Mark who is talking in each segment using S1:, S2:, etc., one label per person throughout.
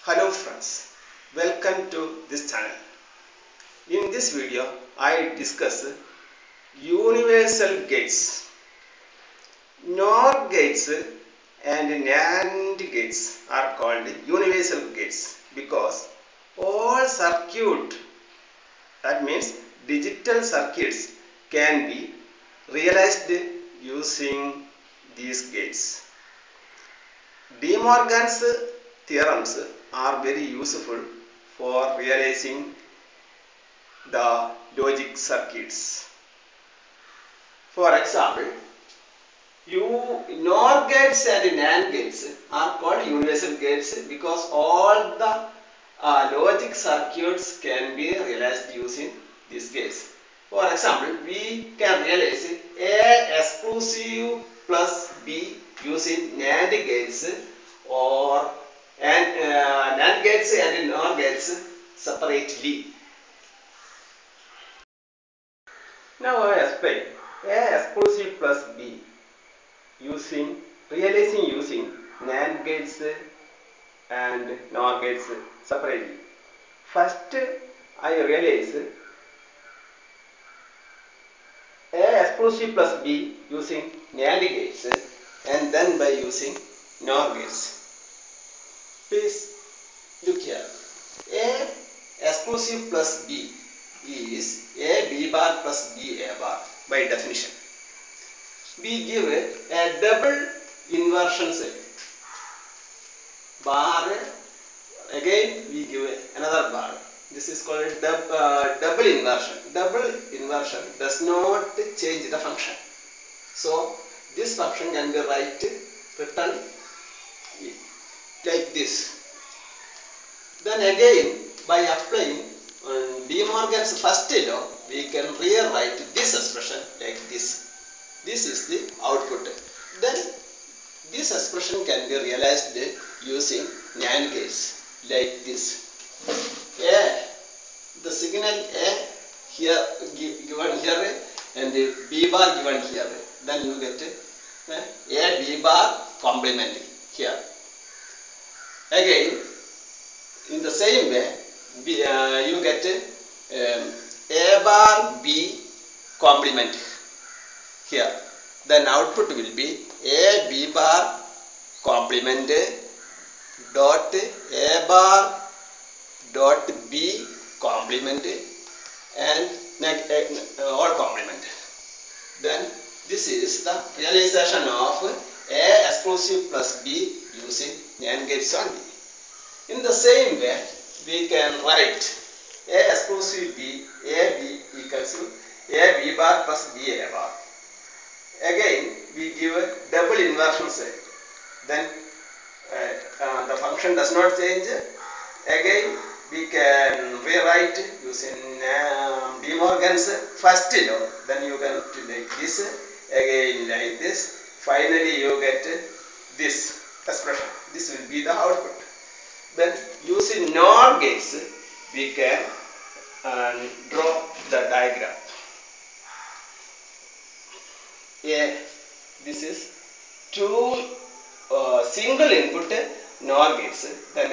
S1: Hello friends, welcome to this channel. In this video, I discuss universal gates. NOR gates and NAND gates are called universal gates because all circuit, that means digital circuits, can be realized using these gates. De Morgan's theorems are very useful for realizing the logic circuits. For example, NOR gates and NAND gates are called universal gates because all the logic circuits can be realized using these gates. For example, we can realize A exclusive plus B using NAND gates or NAND gates and NOR gates separately. Now I explain A exclusive plus B realizing using NAND gates and NOR gates separately. First, I realize A exclusive plus B using NAND gates and then by using NOR gates. Please look here. A exclusive plus B is A B bar plus B A bar by definition. We give a double inversion set. Bar, again we give another bar. This is called double inversion. Double inversion does not change the function. So this function can be written like this. Then again, by applying De Morgan's first law, we can rewrite this expression like this. This is the output. Then this expression can be realized using NAND gates like this. The signal A here given here and the B bar given here. Then you get A B bar complement here. Again, in the same way, you get A bar B complement here. Then output will be A B bar complement dot A bar dot B complement and all complement. Then this is the realization of A exclusive plus B using NAND gates only. In the same way, we can write A exclusive B, A B equals to A B bar plus B A bar. Again, we give a double inversion set. Then the function does not change. Again, we can rewrite using De Morgan's first law. Then you can do like this. Again, like this. Finally, you get this expression. This will be the output. Then using NOR gates, we can draw the diagram. This is two single input NOR gates. Then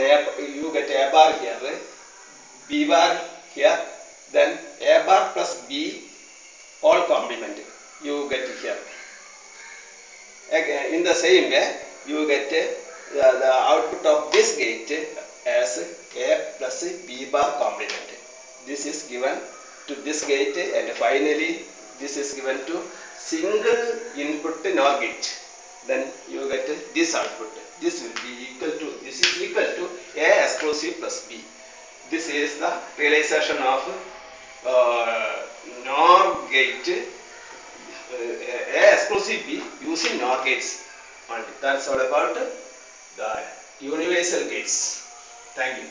S1: you get A bar here, B bar here, then A bar plus B all complement. You get here. Again, in the same way, you get the output of this gate as A plus B bar complement. This is given to this gate and finally this is given to single input NOR gate. Then you get this output. This will be equal to, this is equal to A exclusive plus B. This is the realization of NOR gate, A exclusive B using NOR gates only. That's all about the universal gates. Thank you.